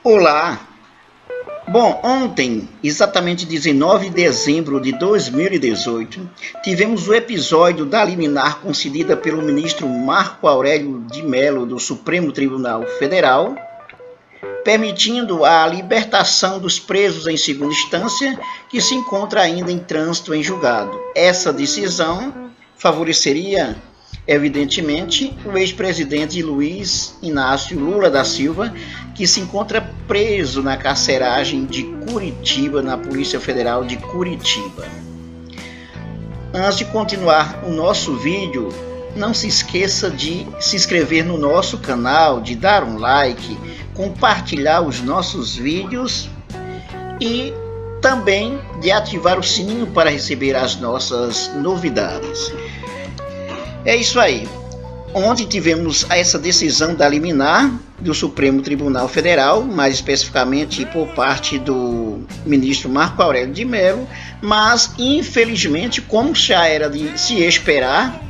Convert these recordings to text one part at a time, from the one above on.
Olá! Bom, ontem, exatamente 19 de dezembro de 2018, tivemos o episódio da liminar concedida pelo ministro Marco Aurélio de Mello do Supremo Tribunal Federal, permitindo a libertação dos presos em segunda instância que se encontra ainda em trânsito em julgado. Essa decisão favoreceria, evidentemente, o ex-presidente Luiz Inácio Lula da Silva, que se encontra preso na carceragem de Curitiba, na Polícia Federal de Curitiba. Antes de continuar o nosso vídeo, não se esqueça de se inscrever no nosso canal, de dar um like, compartilhar os nossos vídeos e também de ativar o sininho para receber as nossas novidades. É isso aí. Ontem tivemos essa decisão da liminar do Supremo Tribunal Federal, mais especificamente por parte do ministro Marco Aurélio de Mello, mas infelizmente, como já era de se esperar,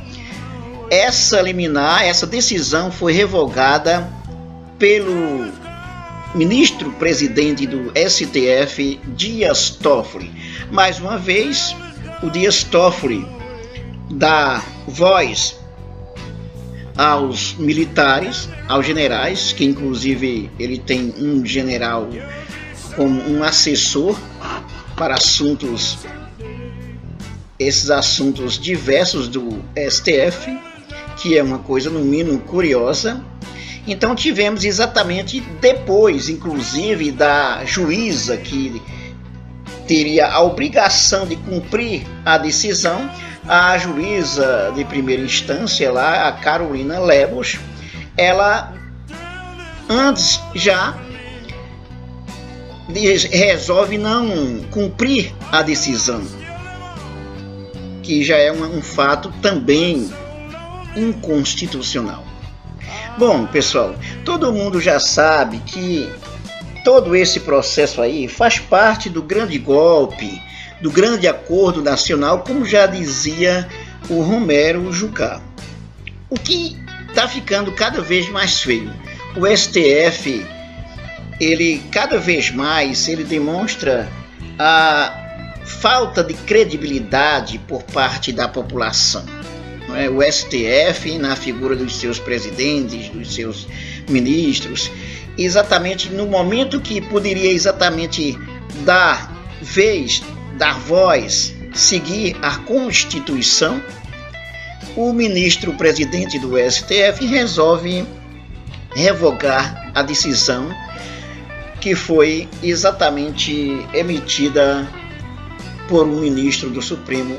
essa liminar, essa decisão foi revogada pelo ministro presidente do STF, Dias Toffoli. Mais uma vez, o Dias Toffoli dá voz aos militares, aos generais, que inclusive ele tem um general como um assessor para esses assuntos diversos do STF, que é uma coisa no mínimo curiosa. Então tivemos exatamente depois, inclusive, da juíza que teria a obrigação de cumprir a decisão, a juíza de primeira instância lá, a Carolina Lebos, ela antes já resolve não cumprir a decisão, que já é um fato também inconstitucional. Bom, pessoal, todo mundo já sabe que todo esse processo aí faz parte do grande golpe, do grande acordo nacional, como já dizia o Romero Jucá. O que está ficando cada vez mais feio. O STF, ele cada vez mais ele demonstra a falta de credibilidade por parte da população. Não é? O STF, na figura dos seus presidentes, dos seus ministros, exatamente no momento que poderia exatamente dar voz, seguir a Constituição, o ministro presidente do STF resolve revogar a decisão que foi exatamente emitida por um ministro do Supremo,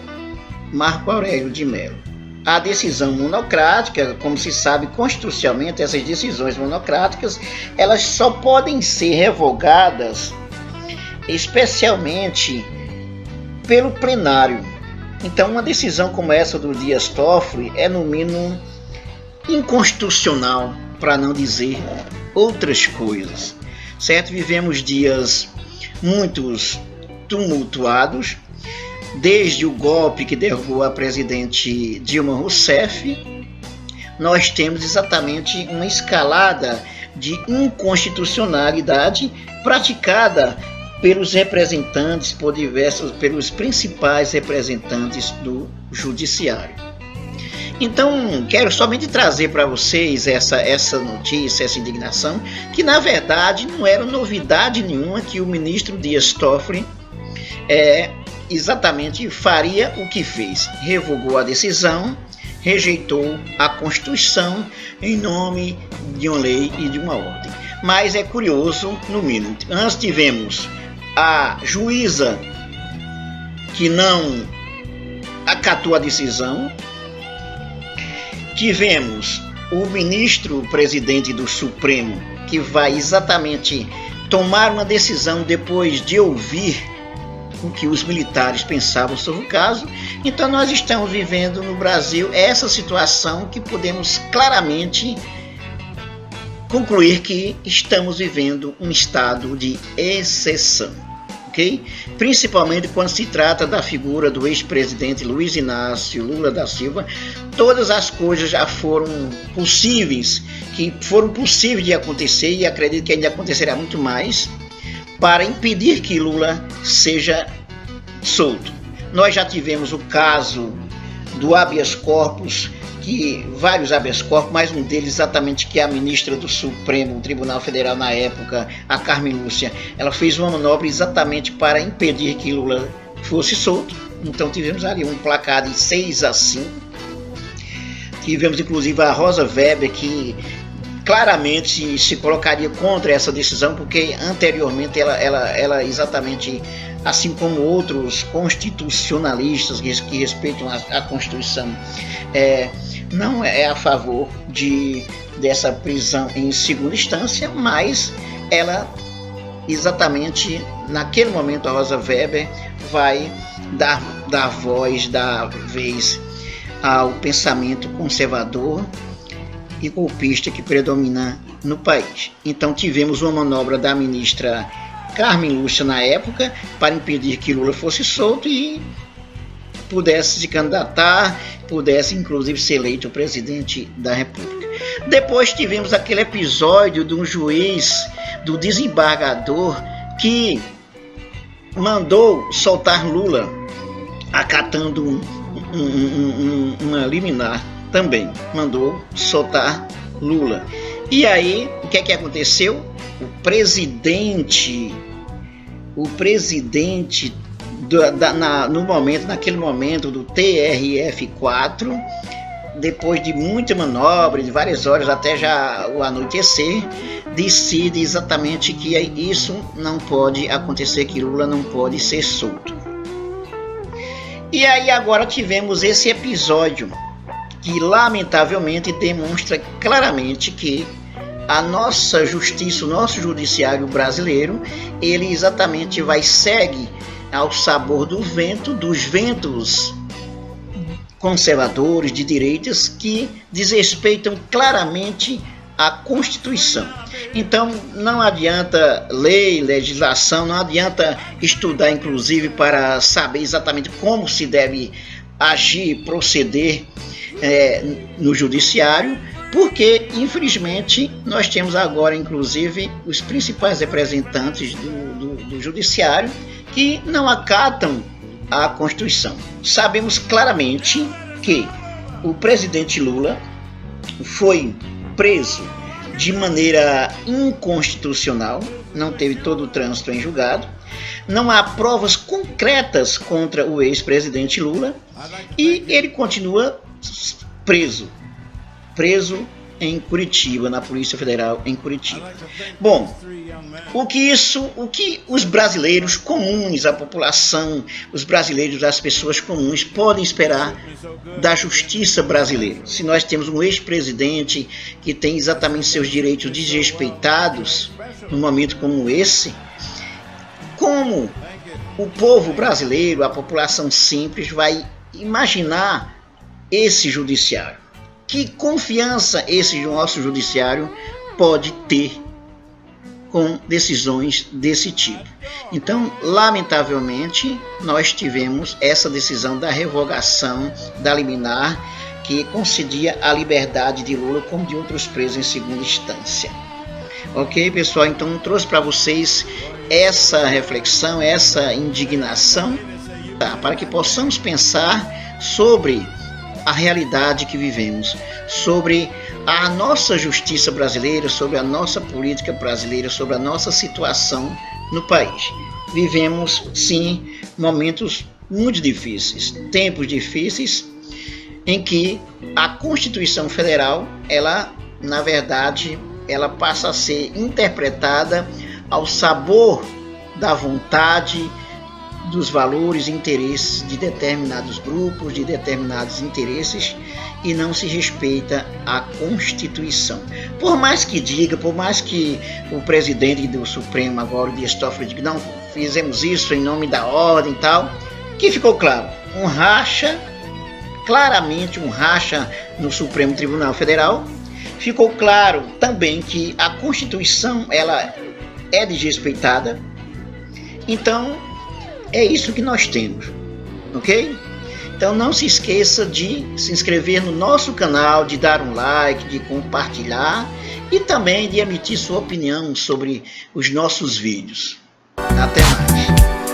Marco Aurélio de Mello. A decisão monocrática, como se sabe constitucionalmente, essas decisões monocráticas, elas só podem ser revogadas especialmente pelo plenário. Então, uma decisão como essa do Dias Toffoli é, no mínimo, inconstitucional, para não dizer outras coisas. Certo? Vivemos dias muito tumultuados, desde o golpe que derrubou a presidente Dilma Rousseff. Nós temos exatamente uma escalada de inconstitucionalidade praticada pelos representantes, pelos principais representantes do judiciário. Então, quero somente trazer para vocês essa notícia, essa indignação, que na verdade não era novidade nenhuma que o ministro Dias Toffoli exatamente faria o que fez. Revogou a decisão, rejeitou a Constituição em nome de uma lei e de uma ordem. Mas é curioso, no mínimo, antes tivemos a juíza que não acatou a decisão, tivemos o ministro presidente do Supremo que vai exatamente tomar uma decisão depois de ouvir o que os militares pensavam sobre o caso. Então nós estamos vivendo no Brasil essa situação que podemos claramente concluir que estamos vivendo um estado de exceção. ok? Principalmente quando se trata da figura do ex-presidente Luiz Inácio Lula da Silva, todas as coisas já foram possíveis, de acontecer, e acredito que ainda acontecerá muito mais, para impedir que Lula seja solto. Nós já tivemos o caso do habeas corpus, vários habeas corpus, mais um deles exatamente que a ministra do Supremo Tribunal Federal na época, a Carmen Lúcia, ela fez uma manobra exatamente para impedir que Lula fosse solto. Então tivemos ali um placar de 6-5. Tivemos inclusive a Rosa Weber, que claramente se colocaria contra essa decisão, porque anteriormente ela exatamente, assim como outros constitucionalistas que respeitam a Constituição, não é a favor dessa prisão em segunda instância, mas ela, exatamente naquele momento, a Rosa Weber vai dar voz, dar vez ao pensamento conservador e golpista que predomina no país. Então tivemos uma manobra da ministra Carmen Lúcia na época para impedir que Lula fosse solto e pudesse se candidatar, pudesse inclusive ser eleito presidente da República. Depois tivemos aquele episódio de um juiz, do desembargador, que mandou soltar Lula, acatando uma liminar, também mandou soltar Lula. E aí, o que aconteceu? O presidente naquele momento do TRF4, depois de muita manobra, de várias horas até já o anoitecer, decide exatamente que isso não pode acontecer, que Lula não pode ser solto. E aí agora tivemos esse episódio que lamentavelmente demonstra claramente que a nossa justiça, o nosso judiciário brasileiro, ele exatamente segue ao sabor do vento, dos ventos conservadores de direitas que desrespeitam claramente a Constituição. Então não adianta legislação, não adianta estudar inclusive para saber exatamente como se deve agir, proceder no judiciário, porque infelizmente nós temos agora inclusive os principais representantes do judiciário que não acatam a Constituição. Sabemos claramente que o presidente Lula foi preso de maneira inconstitucional, não teve todo o trânsito em julgado, não há provas concretas contra o ex-presidente Lula e ele continua preso em Curitiba, na Polícia Federal em Curitiba. Bom, o que os brasileiros comuns, a população, os brasileiros, as pessoas comuns podem esperar da justiça brasileira? Se nós temos um ex-presidente que tem exatamente seus direitos desrespeitados num momento como esse, como o povo brasileiro, a população simples, vai imaginar esse judiciário? Que confiança esse nosso judiciário pode ter com decisões desse tipo? Então, lamentavelmente, nós tivemos essa decisão da revogação da liminar que concedia a liberdade de Lula como de outros presos em segunda instância. Ok, pessoal? Então, trouxe para vocês essa reflexão, essa indignação, para que possamos pensar sobre a realidade que vivemos, sobre a nossa justiça brasileira, sobre a nossa política brasileira, sobre a nossa situação no país. Vivemos, sim, momentos muito difíceis, tempos difíceis, em que a Constituição Federal, ela, na verdade, ela passa a ser interpretada ao sabor da vontade, dos valores e interesses de determinados grupos, de determinados interesses, e não se respeita a Constituição. Por mais que diga, por mais que o presidente do Supremo agora, o Dias Toffoli, diga, não, fizemos isso em nome da ordem e tal, que ficou claro, claramente um racha no Supremo Tribunal Federal. Ficou claro também que a Constituição, ela é desrespeitada, Então, é isso que nós temos, ok? Então não se esqueça de se inscrever no nosso canal, de dar um like, de compartilhar e também de emitir sua opinião sobre os nossos vídeos. Até mais!